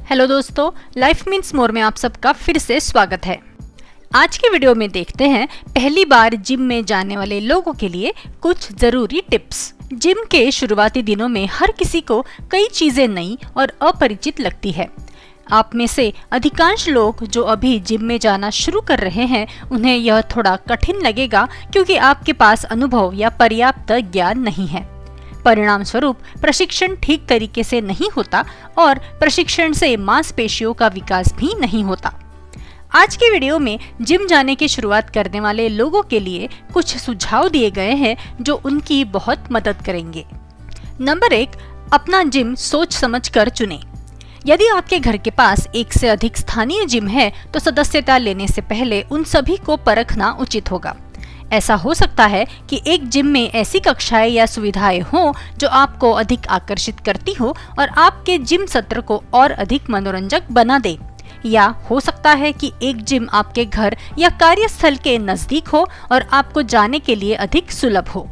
Hello दोस्तों, life means more में आप सबका फिर से स्वागत है। आज की वीडियो में देखते हैं पहली बार जिम में जाने वाले लोगों के लिए कुछ जरूरी टिप्स। जिम के शुरुआती दिनों में हर किसी को कई चीजें नई और अपरिचित लगती है। आप में से अधिकांश लोग जो अभी जिम में जाना शुरू कर रहे हैं उन्हें यह थोड़ा कठिन लगेगा क्योंकि आपके पास अनुभव या पर्याप्त ज्ञान नहीं है। परिणाम स्वरूप प्रशिक्षण ठीक तरीके से नहीं होता और प्रशिक्षण से मांसपेशियों का विकास भी नहीं होता। आज की वीडियो में जिम जाने की शुरुआत करने वाले लोगों के लिए कुछ सुझाव दिए गए हैं जो उनकी बहुत मदद करेंगे। नंबर 1, अपना जिम सोच समझ कर चुनें। यदि आपके घर के पास एक से अधिक स्थानीय जिम है तो सदस्यता लेने से पहले उन सभी को परखना उचित होगा। ऐसा हो सकता है कि एक जिम में ऐसी कक्षाएं या सुविधाएं हों जो आपको अधिक आकर्षित करती हो और आपके जिम सत्र को और अधिक मनोरंजक बना दे, या हो सकता है कि एक जिम आपके घर या कार्यस्थल के नजदीक हो और आपको जाने के लिए अधिक सुलभ हो।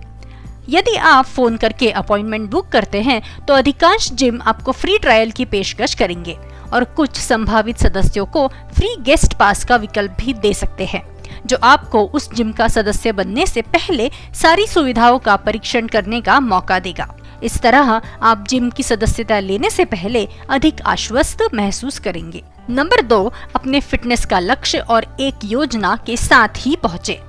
यदि आप फोन करके अपॉइंटमेंट बुक करते हैं तो अधिकांश जिम आपको फ्री ट्रायल की पेशकश करेंगे और कुछ संभावित सदस्यों को फ्री गेस्ट पास का विकल्प भी दे सकते हैं, जो आपको उस जिम का सदस्य बनने से पहले सारी सुविधाओं का परीक्षण करने का मौका देगा। इस तरह आप जिम की सदस्यता लेने से पहले अधिक आश्वस्त महसूस करेंगे। नंबर 2, अपने फिटनेस का लक्ष्य और एक योजना के साथ ही पहुँचे।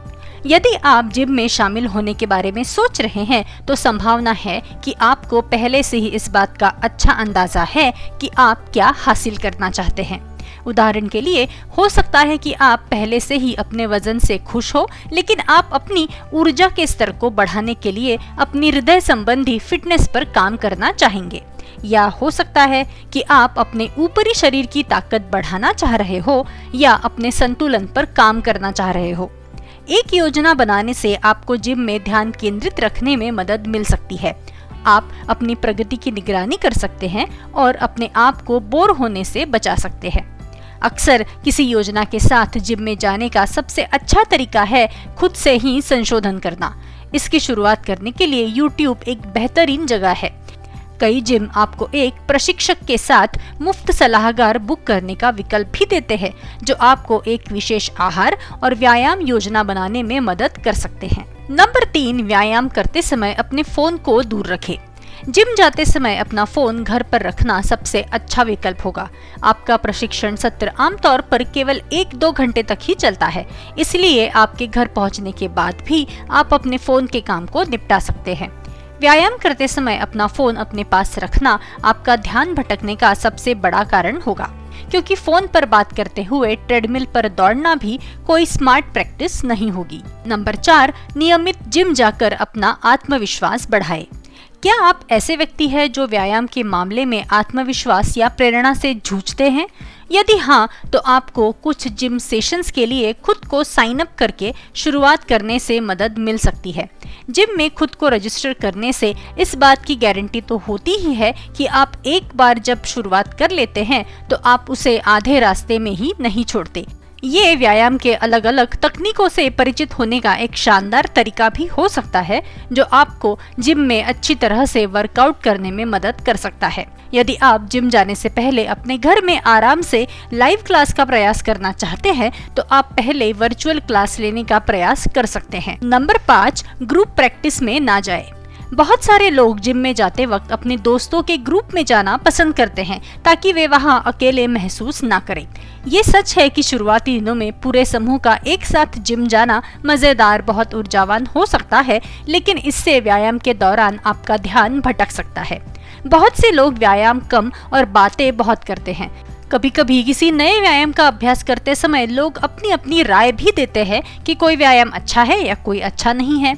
यदि आप जिम में शामिल होने के बारे में सोच रहे हैं तो संभावना है कि आपको पहले से ही इस बात का अच्छा अंदाजा है कि आप क्या हासिल करना चाहते हैं। उदाहरण के लिए हो सकता है कि आप पहले से ही अपने वजन से खुश हो, लेकिन आप अपनी ऊर्जा के स्तर को बढ़ाने के लिए अपनी हृदय संबंधी फिटनेस पर काम करना चाहेंगे, या हो सकता है कि आप अपने ऊपरी शरीर की ताकत बढ़ाना चाह रहे हो या अपने संतुलन पर काम करना चाह रहे हो। एक योजना बनाने से आपको जिम में ध्यान केंद्रित रखने में मदद मिल सकती है। आप अपनी प्रगति की निगरानी कर सकते हैं और अपने आप को बोर होने से बचा सकते हैं। अक्सर किसी योजना के साथ जिम में जाने का सबसे अच्छा तरीका है खुद से ही संशोधन करना। इसकी शुरुआत करने के लिए YouTube एक बेहतरीन जगह है। कई जिम आपको एक प्रशिक्षक के साथ मुफ्त सलाहकार बुक करने का विकल्प भी देते हैं, जो आपको एक विशेष आहार और व्यायाम योजना बनाने में मदद कर सकते हैं। नंबर 3, व्यायाम करते समय अपने फोन को दूर रखें। जिम जाते समय अपना फोन घर पर रखना सबसे अच्छा विकल्प होगा। आपका प्रशिक्षण सत्र आमतौर पर केवल 1-2 घंटे तक ही चलता है, इसलिए आपके घर पहुंचने के बाद भी आप अपने फोन के काम को निपटा सकते हैं। व्यायाम करते समय अपना फोन अपने पास रखना आपका ध्यान भटकने का सबसे बड़ा कारण होगा, क्योंकि फोन पर बात करते हुए ट्रेडमिल पर दौड़ना भी कोई स्मार्ट प्रैक्टिस नहीं होगी। नंबर 4, नियमित जिम जाकर अपना आत्मविश्वास बढ़ाएं। क्या आप ऐसे व्यक्ति हैं जो व्यायाम के मामले में आत्मविश्वास या प्रेरणा से जूझते हैं? यदि हाँ, तो आपको कुछ जिम सेशंस के लिए खुद को साइन अप करके शुरुआत करने से मदद मिल सकती है। जिम में खुद को रजिस्टर करने से इस बात की गारंटी तो होती ही है कि आप एक बार जब शुरुआत कर लेते हैं तो आप उसे आधे रास्ते में ही नहीं छोड़ते। ये व्यायाम के अलग अलग तकनीकों से परिचित होने का एक शानदार तरीका भी हो सकता है, जो आपको जिम में अच्छी तरह से वर्कआउट करने में मदद कर सकता है। यदि आप जिम जाने से पहले अपने घर में आराम से लाइव क्लास का प्रयास करना चाहते हैं तो आप पहले वर्चुअल क्लास लेने का प्रयास कर सकते हैं। नंबर 5, ग्रुप प्रैक्टिस में ना जाए। बहुत सारे लोग जिम में जाते वक्त अपने दोस्तों के ग्रुप में जाना पसंद करते हैं ताकि वे वहां अकेले महसूस ना करें। ये सच है कि शुरुआती दिनों में पूरे समूह का एक साथ जिम जाना मजेदार, बहुत ऊर्जावान हो सकता है, लेकिन इससे व्यायाम के दौरान आपका ध्यान भटक सकता है। बहुत से लोग व्यायाम कम और बातें बहुत करते हैं। कभी कभी किसी नए व्यायाम का अभ्यास करते समय लोग अपनी अपनी राय भी देते हैं कि कोई व्यायाम अच्छा है या कोई अच्छा नहीं है।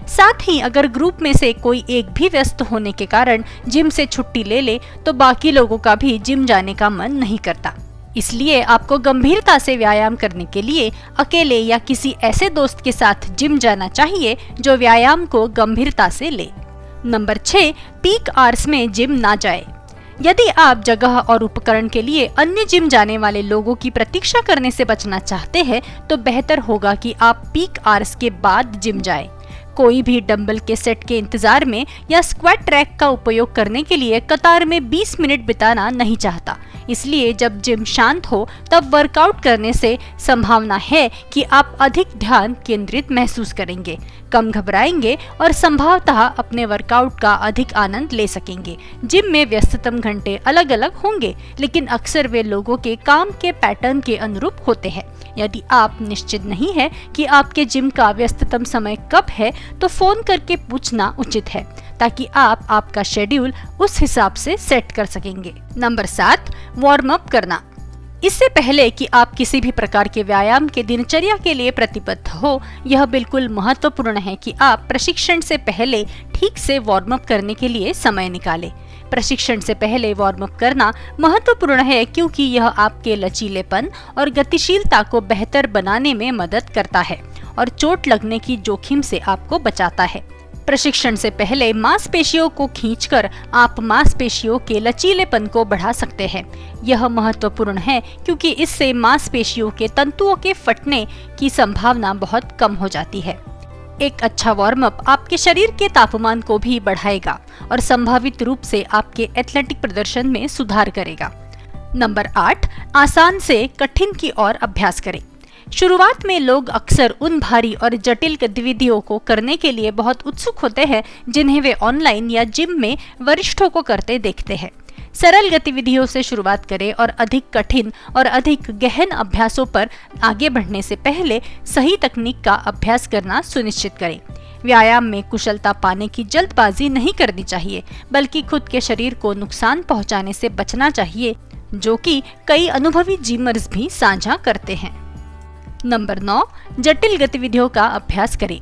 साथ ही अगर ग्रुप में से कोई एक भी व्यस्त होने के कारण जिम से छुट्टी ले ले तो बाकी लोगों का भी जिम जाने का मन नहीं करता। इसलिए आपको गंभीरता से व्यायाम करने के लिए अकेले या किसी ऐसे दोस्त के साथ जिम जाना चाहिए जो व्यायाम को गंभीरता से ले। नंबर 6, पीक आवर्स में जिम ना जाए। यदि आप जगह और उपकरण के लिए अन्य जिम जाने वाले लोगों की प्रतीक्षा करने से बचना चाहते हैं तो बेहतर होगा कि आप पीक आवर्स के बाद जिम जाएं। कोई भी डंबल के सेट के इंतजार में या स्क्वाट ट्रैक का उपयोग करने के लिए कतार में 20 मिनट बिताना नहीं चाहता। इसलिए जब जिम शांत हो तब वर्कआउट करने से संभावना है कि आप अधिक ध्यान केंद्रित महसूस करेंगे, कम घबराएंगे और संभवतः अपने वर्कआउट का अधिक आनंद ले सकेंगे। जिम में व्यस्ततम घंटे अलग अलग होंगे, लेकिन अक्सर वे लोगों के काम के पैटर्न के अनुरूप होते हैं। यदि आप निश्चित नहीं है कि आपके जिम का व्यस्ततम समय कब है, तो फोन करके पूछना उचित है, ताकि आप आपका शेड्यूल उस हिसाब से सेट कर सकेंगे। नंबर 7, वार्म अप करना। इससे पहले कि आप किसी भी प्रकार के व्यायाम के दिनचर्या के लिए प्रतिबद्ध हो, यह बिल्कुल महत्वपूर्ण है कि आप प्रशिक्षण से पहले ठीक से वार्म अप करने के लिए समय निकालें। प्रशिक्षण से पहले वार्म अप करना महत्वपूर्ण है क्योंकि यह आपके लचीलेपन और गतिशीलता को बेहतर बनाने में मदद करता है और चोट लगने की जोखिम से आपको बचाता है। प्रशिक्षण से पहले मांसपेशियों को खींचकर आप मांसपेशियों के लचीलेपन को बढ़ा सकते हैं। यह महत्वपूर्ण है क्योंकि इससे मांसपेशियों के तंतुओं के फटने की संभावना बहुत कम हो जाती है। एक अच्छा वार्म अप आपके शरीर के तापमान को भी बढ़ाएगा और संभावित रूप से आपके एथलेटिक प्रदर्शन में सुधार करेगा। नंबर 8, आसान से कठिन की ओर अभ्यास करें। शुरुआत में लोग अक्सर उन भारी और जटिल गतिविधियों को करने के लिए बहुत उत्सुक होते हैं जिन्हें वे ऑनलाइन या जिम में वरिष्ठों को करते देखते हैं। सरल गतिविधियों से शुरुआत करें और अधिक कठिन और अधिक गहन अभ्यासों पर आगे बढ़ने से पहले सही तकनीक का अभ्यास करना सुनिश्चित करें। व्यायाम में कुशलता पाने की जल्दबाजी नहीं करनी चाहिए, बल्कि खुद के शरीर को नुकसान पहुंचाने से बचना चाहिए, जो कि कई अनुभवी जिमर्स भी साझा करते हैं। नंबर 9, जटिल गतिविधियों का अभ्यास करें।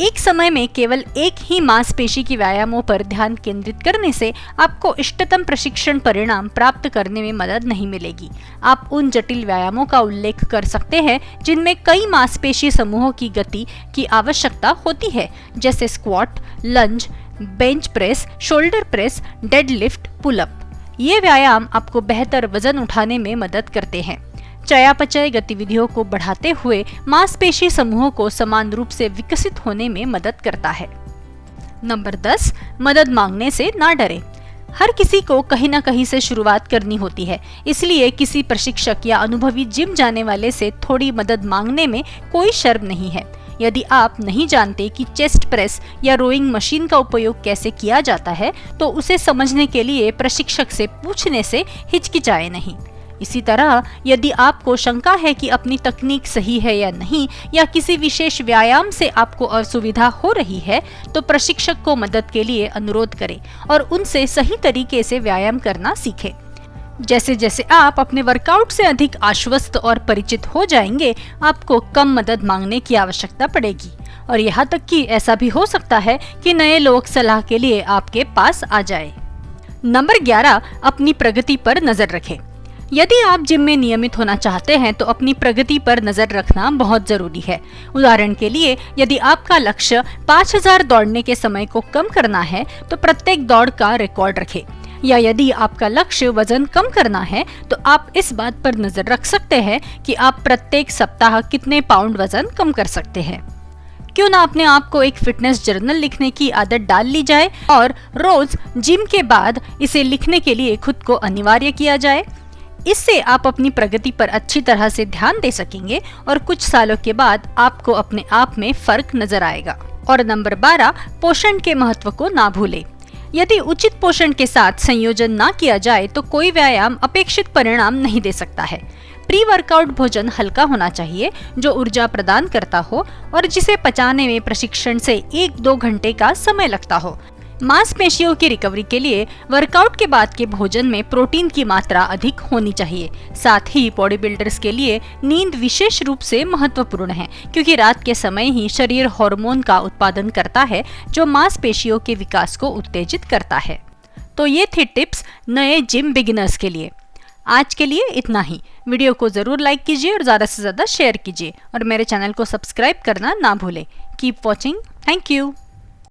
एक समय में केवल एक ही मांसपेशी की व्यायामों पर ध्यान केंद्रित करने से आपको इष्टतम प्रशिक्षण परिणाम प्राप्त करने में मदद नहीं मिलेगी। आप उन जटिल व्यायामों का उल्लेख कर सकते हैं जिनमें कई मांसपेशी समूहों की गति की आवश्यकता होती है, जैसे squat, lunge, bench press, shoulder press, deadlift, pullup. ये व्यायाम आपको बेहतर वजन उठाने में मदद करते हैं। चयापचय गतिविधियों को बढ़ाते हुए मांसपेशी समूहों को समान रूप से विकसित होने में मदद करता है। नंबर 10, मदद मांगने से ना डरें। हर किसी को कहीं न कहीं से शुरुआत करनी होती है, इसलिए किसी प्रशिक्षक या अनुभवी जिम जाने वाले से थोड़ी मदद मांगने में कोई शर्म नहीं है। यदि आप नहीं जानते कि चेस्ट प्रेस या रोइंग मशीन का उपयोग कैसे किया जाता है, तो उसे समझने के लिए प्रशिक्षक से पूछने से हिचकिचाएं नहीं। इसी तरह यदि आपको शंका है कि अपनी तकनीक सही है या नहीं, या किसी विशेष व्यायाम से आपको असुविधा हो रही है, तो प्रशिक्षक को मदद के लिए अनुरोध करें और उनसे सही तरीके से व्यायाम करना सीखें। जैसे जैसे आप अपने वर्कआउट से अधिक आश्वस्त और परिचित हो जाएंगे, आपको कम मदद मांगने की आवश्यकता पड़ेगी और यहाँ तक कि ऐसा भी हो सकता है कि नए लोग सलाह के लिए आपके पास आ जाए। नंबर 11, अपनी प्रगति पर नजर रखें। यदि आप जिम में नियमित होना चाहते हैं तो अपनी प्रगति पर नजर रखना बहुत जरूरी है। उदाहरण के लिए, यदि आपका लक्ष्य 5000 दौड़ने के समय को कम करना है, तो प्रत्येक दौड़ का रिकॉर्ड रखें। या यदि आपका लक्ष्य वजन कम करना है, तो आप इस बात पर नजर रख सकते हैं कि आप प्रत्येक सप्ताह कितने पाउंड वजन कम कर सकते हैं। क्यों ना अपने आप को एक फिटनेस जर्नल लिखने की आदत डाल ली जाए और रोज जिम के बाद इसे लिखने के लिए खुद को अनिवार्य किया जाए। इससे आप अपनी प्रगति पर अच्छी तरह से ध्यान दे सकेंगे और कुछ सालों के बाद आपको अपने आप में फर्क नजर आएगा। और नंबर 12, पोषण के महत्व को ना भूलें। यदि उचित पोषण के साथ संयोजन ना किया जाए तो कोई व्यायाम अपेक्षित परिणाम नहीं दे सकता है। प्री वर्कआउट भोजन हल्का होना चाहिए, जो ऊर्जा प्रदान करता हो और जिसे पचाने में प्रशिक्षण से 1-2 घंटे का समय लगता हो। मांसपेशियों की रिकवरी के लिए वर्कआउट के बाद के भोजन में प्रोटीन की मात्रा अधिक होनी चाहिए। साथ ही बॉडी बिल्डर्स के लिए नींद विशेष रूप से महत्वपूर्ण है, क्योंकि रात के समय ही शरीर हार्मोन का उत्पादन करता है जो मांसपेशियों के विकास को उत्तेजित करता है। तो ये थे टिप्स नए जिम बिगिनर्स के लिए। आज के लिए इतना ही। वीडियो को जरूर लाइक कीजिए और ज्यादा से ज्यादा शेयर कीजिए और मेरे चैनल को सब्सक्राइब करना ना भूलें। Keep watching. Thank you.